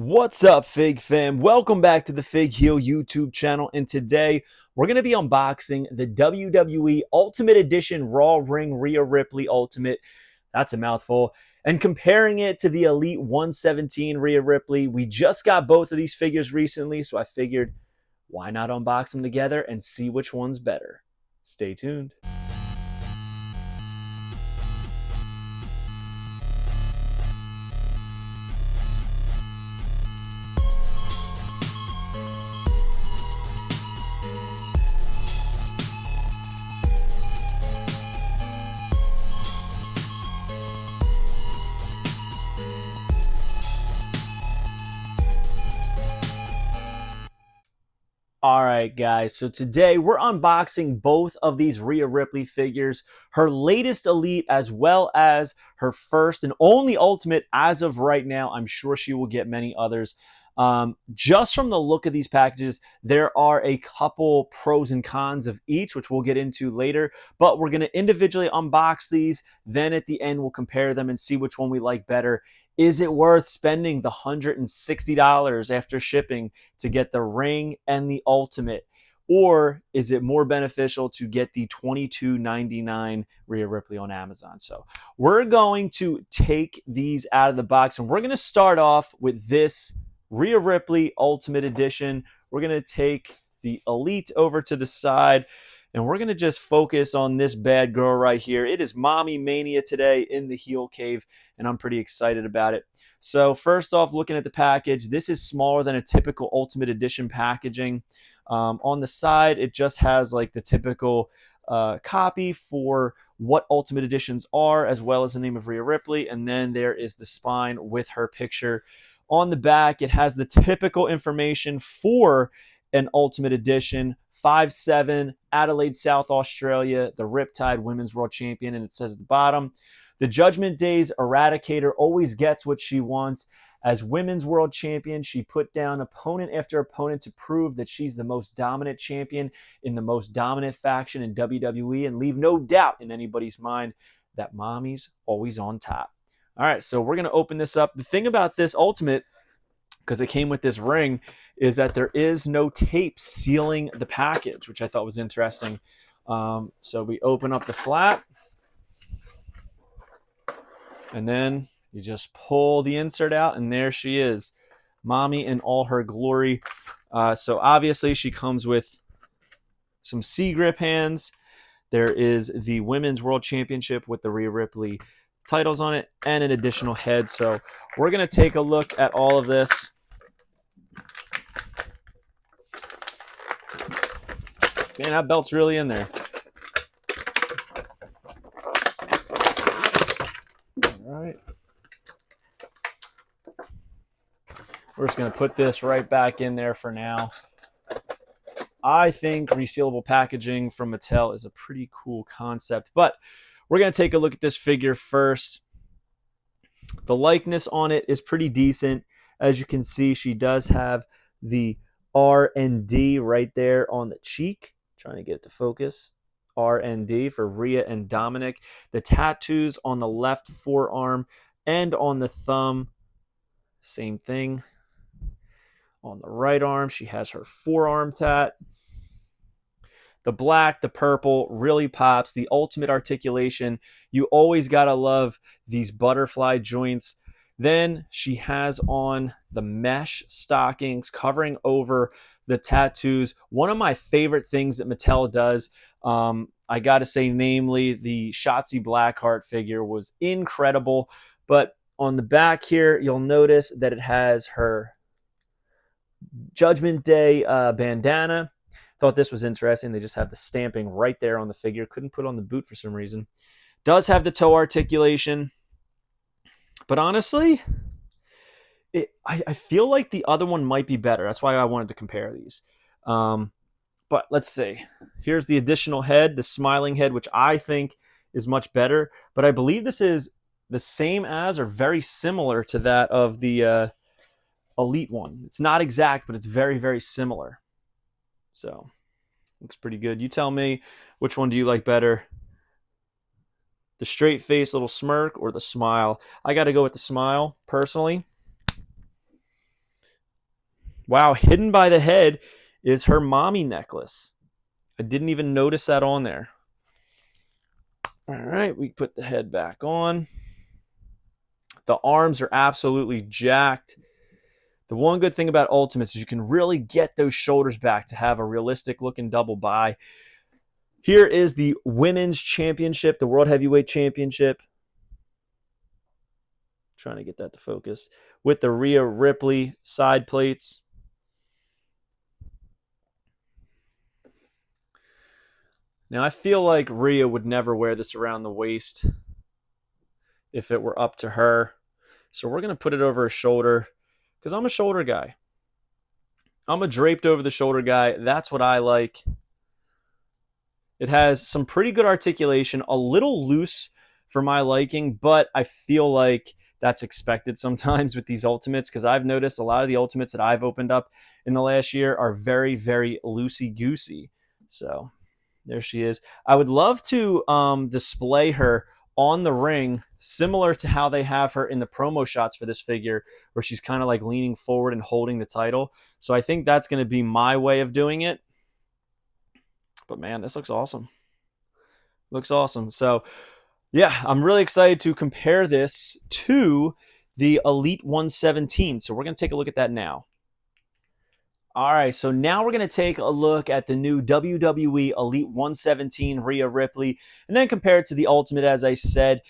What's up, Fig fam? Welcome back to the Fig Heel YouTube channel, and today we're going to be unboxing the WWE Ultimate Edition Raw Ring Rhea Ripley Ultimate. That's a mouthful. And comparing it to the Elite 117 Rhea Ripley. We just got both of these figures recently, so I figured why not unbox them together and see which one's better. Stay tuned. All right, guys, so today we're unboxing both of these Rhea Ripley figures, her latest Elite as well as her first and only Ultimate as of right now. I'm sure she will get many others. Just from the look of these packages, there are a couple pros and cons of each, which we'll get into later, but we're going to individually unbox these. Then at the end, we'll compare them and see which one we like better. Is it worth spending the $160 after shipping to get the ring and the Ultimate? Or is it more beneficial to get the $22.99 Rhea Ripley on Amazon? So we're going to take these out of the box, and we're going to start off with this Rhea Ripley Ultimate Edition. We're going to take the Elite over to the side, and we're going to just focus on this bad girl right here. It is Mommy Mania today in the Heel Cave, and I'm pretty excited about it. So first off, looking at the package, this is smaller than a typical Ultimate Edition packaging. On the side, it just has like the typical copy for what Ultimate Editions are, as well as the name of Rhea Ripley, and then there is the spine with her picture. On the back, it has the typical information for an Ultimate Edition, 5'7", Adelaide, South Australia, the Riptide Women's World Champion, and it says at the bottom, the Judgment Day's Eradicator always gets what she wants. As Women's World Champion, she put down opponent after opponent to prove that she's the most dominant champion in the most dominant faction in WWE, and leave no doubt in anybody's mind that Mommy's always on top. All right, so we're going to open this up. The thing about this Ultimate, because it came with this ring, is that there is no tape sealing the package, which I thought was interesting. So we open up the flap, and then you just pull the insert out, and there she is, Mommy in all her glory. So obviously she comes with some C-grip hands. There is the Women's World Championship with the Rhea Ripley titles on it, and an additional head. So we're going to take a look at all of this. Man, that belt's really in there. All right. We're just going to put this right back in there for now. I think resealable packaging from Mattel is a pretty cool concept, but we're going to take a look at this figure first. The likeness on it is pretty decent. As you can see, she does have the R and D right there on the cheek. Trying to get it to focus. R and D for Rhea and Dominic. The tattoos on the left forearm and on the thumb, same thing. On the right arm, she has her forearm tat. The black, the purple really pops. The Ultimate articulation. You always got to love these butterfly joints. Then she has on the mesh stockings covering over the tattoos. One of my favorite things that Mattel does, I got to say, namely the Shotzi Blackheart figure was incredible. But on the back here, you'll notice that it has her Judgment Day bandana. Thought this was interesting. They just have the stamping right there on the figure. Couldn't put on the boot for some reason. Does have the toe articulation. But honestly, I feel like the other one might be better. That's why I wanted to compare these. But let's see. Here's the additional head, the smiling head, which I think is much better. But I believe this is the same as or very similar to that of the Elite one. It's not exact, but it's very, very similar. So, looks pretty good. You tell me, which one do you like better? The straight face little smirk or the smile? I got to go with the smile, personally. Wow, hidden by the head is her mommy necklace. I didn't even notice that on there. All right, we put the head back on. The arms are absolutely jacked. The one good thing about Ultimates is you can really get those shoulders back to have a realistic looking double bi. Here is the Women's Championship, the World Heavyweight Championship. Trying to get that to focus. With the Rhea Ripley side plates. Now, I feel like Rhea would never wear this around the waist if it were up to her. So we're going to put it over her shoulder because I'm a shoulder guy. I'm a draped over the shoulder guy. That's what I like. It has some pretty good articulation, a little loose for my liking, but I feel like that's expected sometimes with these Ultimates because I've noticed a lot of the Ultimates that I've opened up in the last year are very, very loosey-goosey. So there she is. I would love to display her on the ring, similar to how they have her in the promo shots for this figure, where she's kind of like leaning forward and holding the title. So I think that's going to be my way of doing it. But man, this looks awesome. Looks awesome. So yeah, I'm really excited to compare this to the Elite 117. So we're going to take a look at that now. All right, so now we're going to take a look at the new WWE Elite 117 Rhea Ripley and then compare it to the Ultimate, as I said.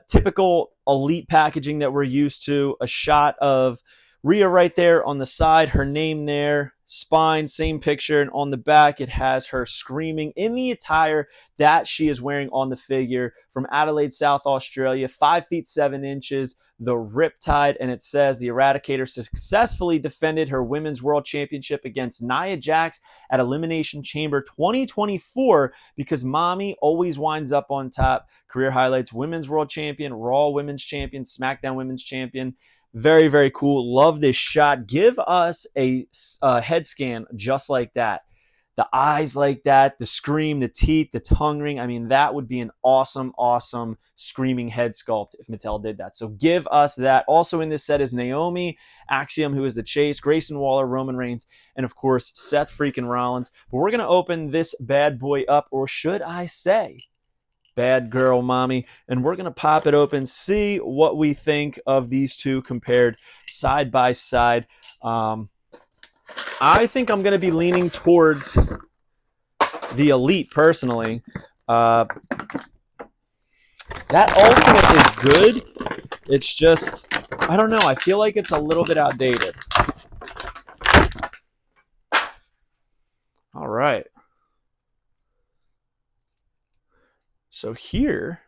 Typical Elite packaging that we're used to. A shot of Rhea right there on the side, her name there, spine, same picture, and on the back it has her screaming in the attire that she is wearing on the figure from Adelaide, South Australia, 5 feet 7 inches, the Riptide, and it says the Eradicator successfully defended her Women's World Championship against Nia Jax at Elimination Chamber 2024 because Mommy always winds up on top. Career highlights: Women's World Champion, Raw Women's Champion, SmackDown Women's Champion. Very, very cool. Love this shot. Give us a head scan just like that. The eyes like that, the scream, the teeth, the tongue ring. I mean, that would be an awesome, awesome screaming head sculpt if Mattel did that. So give us that. Also in this set is Naomi, Axiom, who is the Chase, Grayson Waller, Roman Reigns, and of course, Seth freaking Rollins. But we're going to open this bad boy up, or should I say, bad girl mommy, and we're going to pop it open, see what we think of these two compared side by side. I think I'm going to be leaning towards the Elite personally. That Ultimate is good. It's just, I don't know, I feel like it's a little bit outdated. All right. So here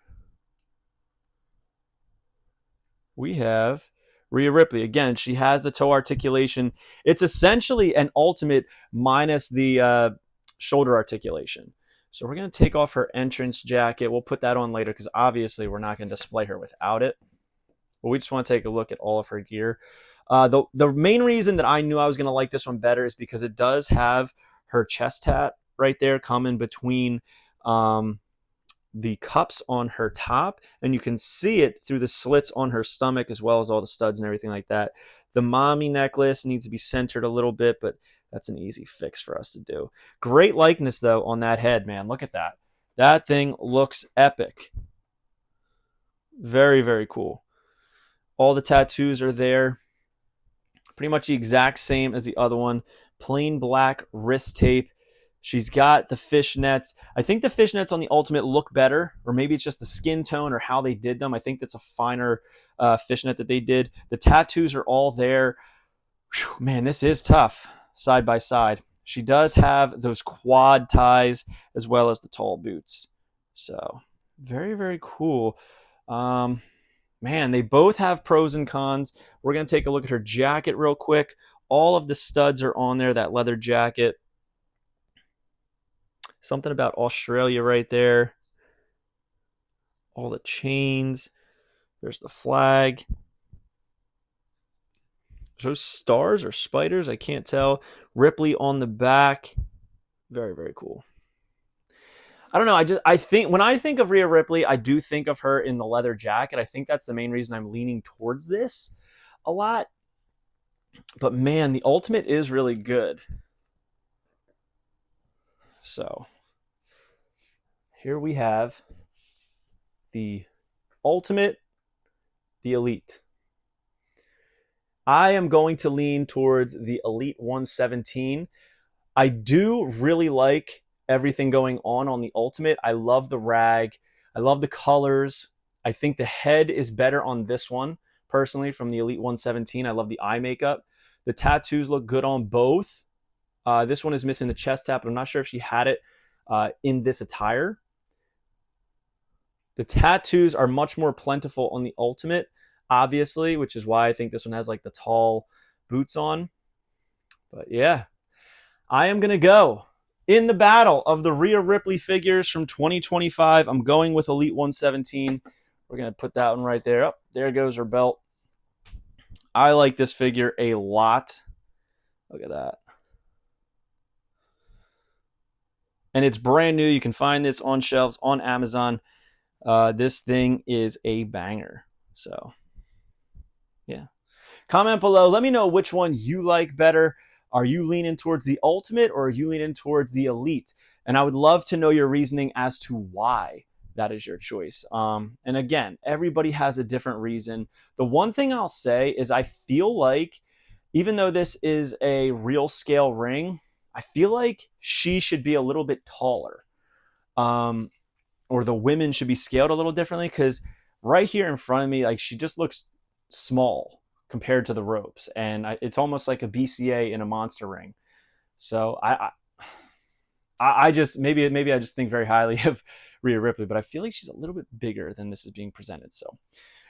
we have Rhea Ripley. Again, she has the toe articulation. It's essentially an Ultimate minus the shoulder articulation. So we're going to take off her entrance jacket. We'll put that on later because obviously we're not going to display her without it. But we just want to take a look at all of her gear. The main reason that I knew I was going to like this one better is because it does have her chest tat right there coming between the cups on her top, and you can see it through the slits on her stomach as well as all the studs and everything like that. The mommy necklace needs to be centered a little bit, but that's an easy fix for us to do. Great likeness, though, on that head, man. Look at that. That thing looks epic. Very, very cool. All the tattoos are there. Pretty much the exact same as the other one. Plain black wrist tape. She's got the fishnets. I think the fishnets on the Ultimate look better, or maybe it's just the skin tone or how they did them. I think that's a finer fishnet that they did. The tattoos are all there. Whew, man, this is tough side by side. She does have those quad ties as well as the tall boots. So very, very cool. Man, they both have pros and cons. We're going to take a look at her jacket real quick. All of the studs are on there, that leather jacket. Something about Australia right there. All the chains. There's the flag. Those stars or spiders, I can't tell. Ripley on the back. Very, very cool. I don't know. I think when I think of Rhea Ripley, I do think of her in the leather jacket. I think that's the main reason I'm leaning towards this a lot. But man, the Ultimate is really good. So here we have the Ultimate, the Elite. I am going to lean towards the Elite 117. I do really like everything going on the Ultimate. I love the rag. I love the colors. I think the head is better on this one, personally, from the Elite 117. I love the eye makeup. The tattoos look good on both. This one is missing the chest tap, but I'm not sure if she had it in this attire. The tattoos are much more plentiful on the Ultimate, obviously, which is why I think this one has like the tall boots on. But yeah, I am going to go in the battle of the Rhea Ripley figures from 2025. I'm going with Elite 117. We're going to put that one right there. Oh, there goes her belt. I like this figure a lot. Look at that. And it's brand new. You can find this on shelves on Amazon. This thing is a banger. So, yeah. Comment below. Let me know which one you like better. Are you leaning towards the Ultimate or are you leaning towards the Elite? And I would love to know your reasoning as to why that is your choice. And again, everybody has a different reason. The one thing I'll say is I feel like, even though this is a real scale ring, I feel like she should be a little bit taller. Or the women should be scaled a little differently, because right here in front of me, like, she just looks small compared to the ropes, and it's almost like a BCA in a monster ring. So I just maybe I just think very highly of Rhea Ripley, but I feel like she's a little bit bigger than this is being presented. So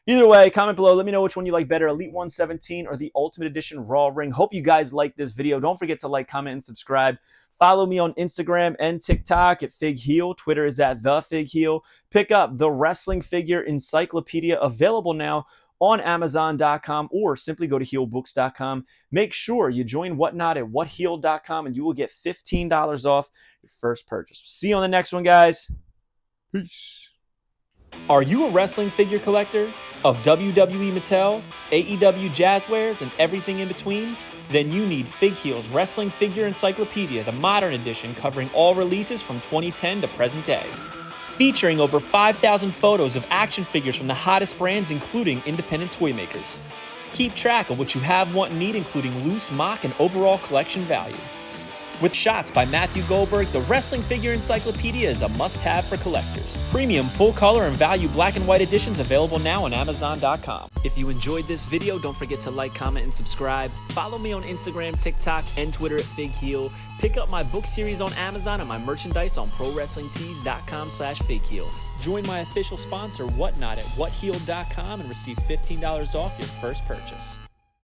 either way, comment below. Let me know which one you like better, Elite 117 or the Ultimate Edition Raw ring. Hope you guys like this video. Don't forget to like, comment, and subscribe. Follow me on Instagram and TikTok at Fig Heel. Twitter is at The Fig Heel. Pick up the Wrestling Figure Encyclopedia, available now on Amazon.com, or simply go to heelbooks.com. Make sure you join Whatnot at whatheel.com and you will get $15 off your first purchase. See you on the next one, guys. Peace. Are you a wrestling figure collector of WWE Mattel, AEW Jazzwares, and everything in between? Then you need Fig Heel's Wrestling Figure Encyclopedia, the modern edition, covering all releases from 2010 to present day. Featuring over 5,000 photos of action figures from the hottest brands, including independent toy makers. Keep track of what you have, want, and need, including loose, mock, and overall collection value. With shots by Matthew Goldberg, the Wrestling Figure Encyclopedia is a must-have for collectors. Premium full-color and value black and white editions available now on Amazon.com. If you enjoyed this video, don't forget to like, comment, and subscribe. Follow me on Instagram, TikTok, and Twitter at Fig Heel. Pick up my book series on Amazon and my merchandise on ProWrestlingTees.com/FigHeel. Join my official sponsor, Whatnot, at WhatHeel.com and receive $15 off your first purchase.